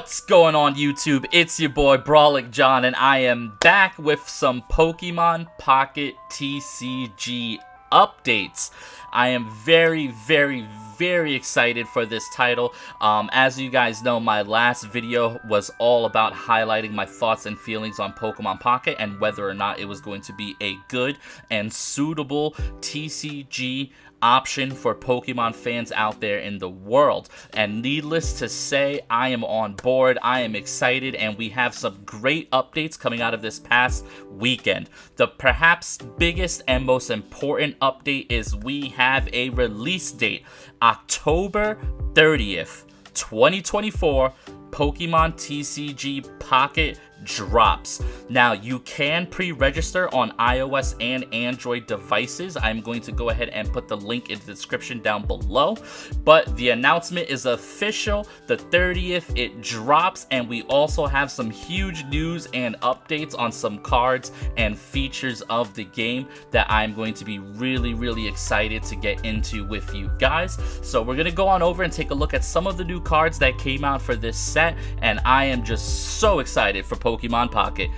What's going on YouTube? It's your boy Brawlic John, and I am back with some Pokemon Pocket TCG updates. I am very excited for this title. As you guys know, my last video was all about highlighting my thoughts and feelings on Pokemon Pocket and whether or not it was going to be a good and suitable TCG option for Pokemon fans out there in the world. And needless to say, I am on board, I am excited, and we have some great updates coming out of this past weekend. The perhaps biggest and most important update is we have a release date, October 30th, 2024. Pokemon TCG Pocket drops. Now, you can pre-register on iOS and Android devices. I'm going to go ahead and put the link in the description down below. But the announcement is official. The 30th, it drops, and we also have some huge news and updates on some cards and features of the game that I'm going to be really excited to get into with you guys. So we're going to go on over and take a look at some of the new cards that came out for this set, and I am just so excited for Pokemon Pocket.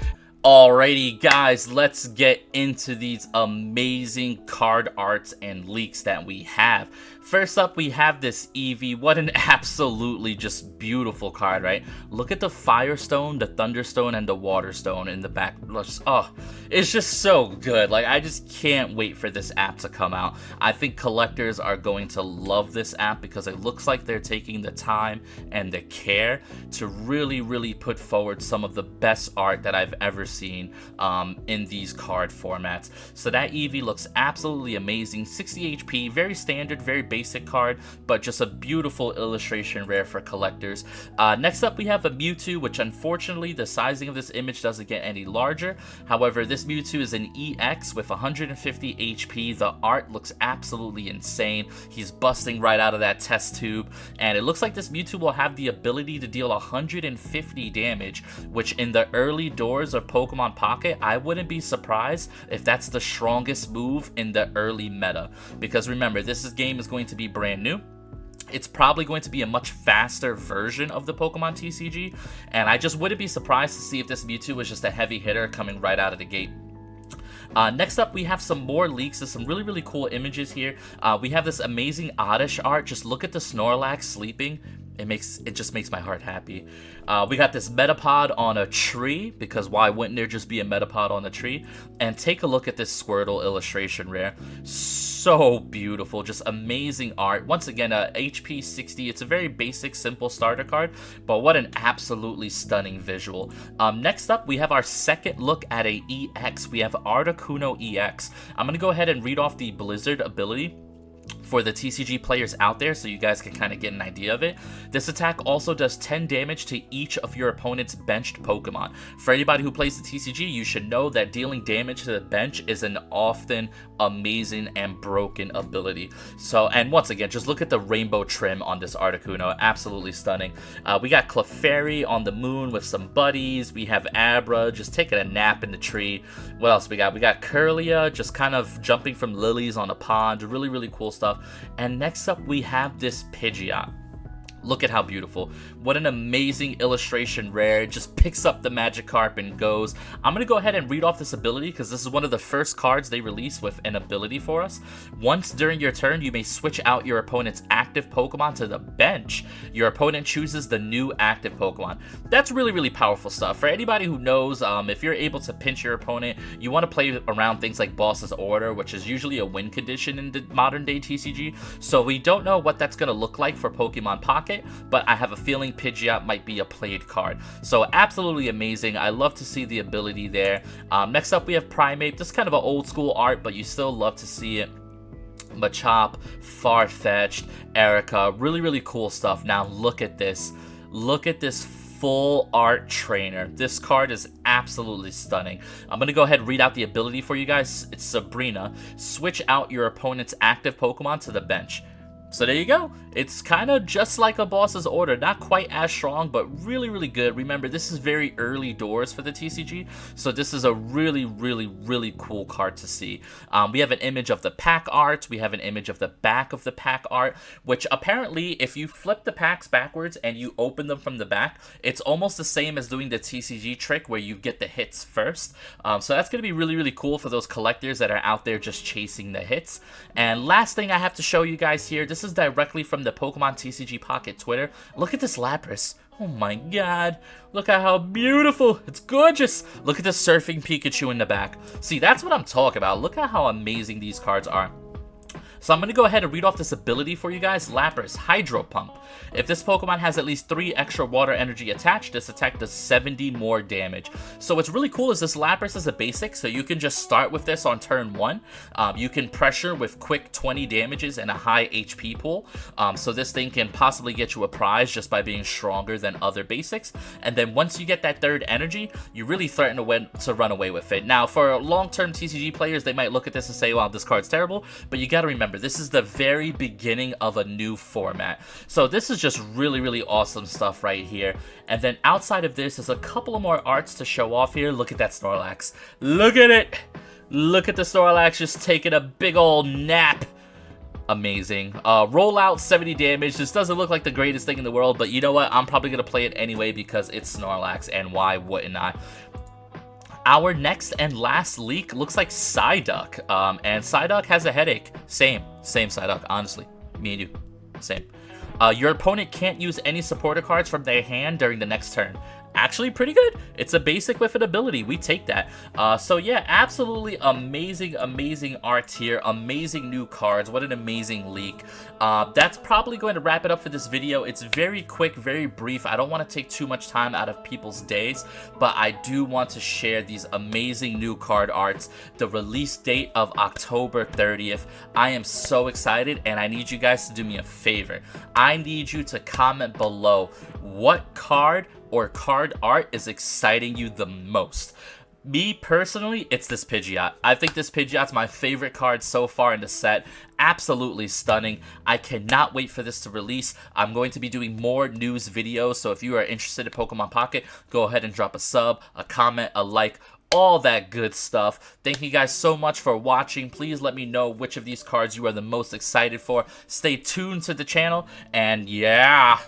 Alrighty guys, let's get into these amazing card arts and leaks that we have. First up, we have this Eevee. What an absolutely just beautiful card, right? Look at the Firestone, the Thunderstone, and the Waterstone in the back. Oh, it's just so good. Like, I just can't wait for this app to come out. I think collectors are going to love this app because it looks like they're taking the time and the care to really put forward some of the best art that I've ever seen in these card formats. So that Eevee looks absolutely amazing. 60 HP, very standard, very basic card, but just a beautiful illustration rare for collectors. Next up, we have a Mewtwo, which unfortunately the sizing of this image doesn't get any larger. However, this Mewtwo is an EX with 150 HP. The art looks absolutely insane. He's busting right out of that test tube, and it looks like this Mewtwo will have the ability to deal 150 damage, which in the early doors of Pokemon Pocket, I wouldn't be surprised if that's the strongest move in the early meta. Because remember, this game is going to be brand new. It's probably going to be a much faster version of the Pokemon TCG, and I just wouldn't be surprised to see if this Mewtwo was just a heavy hitter coming right out of the gate. Next up, we have some more leaks. There's some really cool images here. We have this amazing Oddish art. Just look at the Snorlax sleeping. It just makes my heart happy. We got this Metapod on a tree, because why wouldn't there just be a Metapod on the tree? And take a look at this Squirtle illustration rare. So beautiful, just amazing art. Once again, HP 60. It's a very basic, simple starter card, but what an absolutely stunning visual. Next up, we have our second look at a EX. We have Articuno EX. I'm gonna go ahead and read off the Blizzard ability for the TCG players out there so you guys can kind of get an idea of it. This attack also does 10 damage to each of your opponent's benched Pokemon. For anybody who plays the TCG, you should know that dealing damage to the bench is an often amazing and broken ability. So, and once again, just look at the rainbow trim on this Articuno, absolutely stunning. We got Clefairy on the moon with some buddies. We have Abra just taking a nap in the tree. What else we got? We got Curlia just kind of jumping from lilies on a pond. Really cool stuff. And next up, we have this Pidgeot. Look at how beautiful. What an amazing illustration rare. It just picks up the Magikarp and goes. I'm going to go ahead and read off this ability because this is one of the first cards they release with an ability for us. Once during your turn, you may switch out your opponent's active Pokemon to the bench. Your opponent chooses the new active Pokemon. That's really powerful stuff. For anybody who knows, if you're able to pinch your opponent, you want to play around things like Boss's Order, which is usually a win condition in the modern day TCG. So we don't know what that's going to look like for Pokemon Pocket, but I have a feeling Pidgeot might be a played card. So absolutely amazing. I love to see the ability there. Next up, we have Primeape. This is kind of an old school art, but you still love to see it. Machop, Farfetch'd, Erica, really cool stuff. Now look at this. Look at this full art trainer. This card is absolutely stunning. I'm gonna go ahead and read out the ability for you guys. It's Sabrina. Switch out your opponent's active Pokemon to the bench. So there you go. It's kind of just like a boss's order. Not quite as strong, but really, really good. Remember, this is very early doors for the TCG, so this is a really, really, really cool card to see. We have an image of the pack art. We have an image of the back of the pack art, which apparently, if you flip the packs backwards and you open them from the back, it's almost the same as doing the TCG trick where you get the hits first. So that's going to be really, really cool for those collectors that are out there just chasing the hits. And last thing I have to show you guys here, this is directly from the Pokemon TCG Pocket Twitter. Look at this Lapras. Oh my god. Look at how beautiful. It's gorgeous. Look at the surfing Pikachu in the back. See, that's what I'm talking about. Look at how amazing these cards are. So I'm going to go ahead and read off this ability for you guys. Lapras, Hydro Pump. If this Pokemon has at least 3 extra water energy attached, this attack does 70 more damage. So what's really cool is this Lapras is a basic, so you can just start with this on turn 1. You can pressure with quick 20 damages and a high HP pool. So this thing can possibly get you a prize just by being stronger than other basics. And then once you get that 3rd energy, you really threaten to run away with it. Now, for long-term TCG players, they might look at this and say, wow, this card's terrible. But you got to remember, this is the very beginning of a new format. So this is just really, really awesome stuff right here. And then outside of this, there's a couple of more arts to show off here. Look at that Snorlax. Look at it. Look at the Snorlax just taking a big old nap. Amazing. Roll out 70 damage. This doesn't look like the greatest thing in the world, but you know what? I'm probably going to play it anyway because it's Snorlax, and why wouldn't I? Our next and last leak looks like Psyduck, and Psyduck has a headache. Same Psyduck, honestly. Me and you, same. Your opponent can't use any supporter cards from their hand during the next turn. Actually pretty good. It's a basic with an ability. We take that. So yeah, absolutely amazing art here. Amazing new cards. What an amazing leak. That's probably going to wrap it up for this video. It's very quick, very brief. I don't want to take too much time out of people's days, but I do want to share these amazing new card arts. The release date of October 30th. I am so excited, and I need you guys to do me a favor. I need you to comment below what card or card art is exciting you the most. Me personally, it's this Pidgeot. I think this Pidgeot's my favorite card so far in the set. Absolutely stunning. I cannot wait for this to release. I'm going to be doing more news videos, so if you are interested in Pokemon Pocket, go ahead and drop a sub, a comment, a like, all that good stuff. Thank you guys so much for watching. Please let me know which of these cards you are the most excited for. Stay tuned to the channel, and yeah.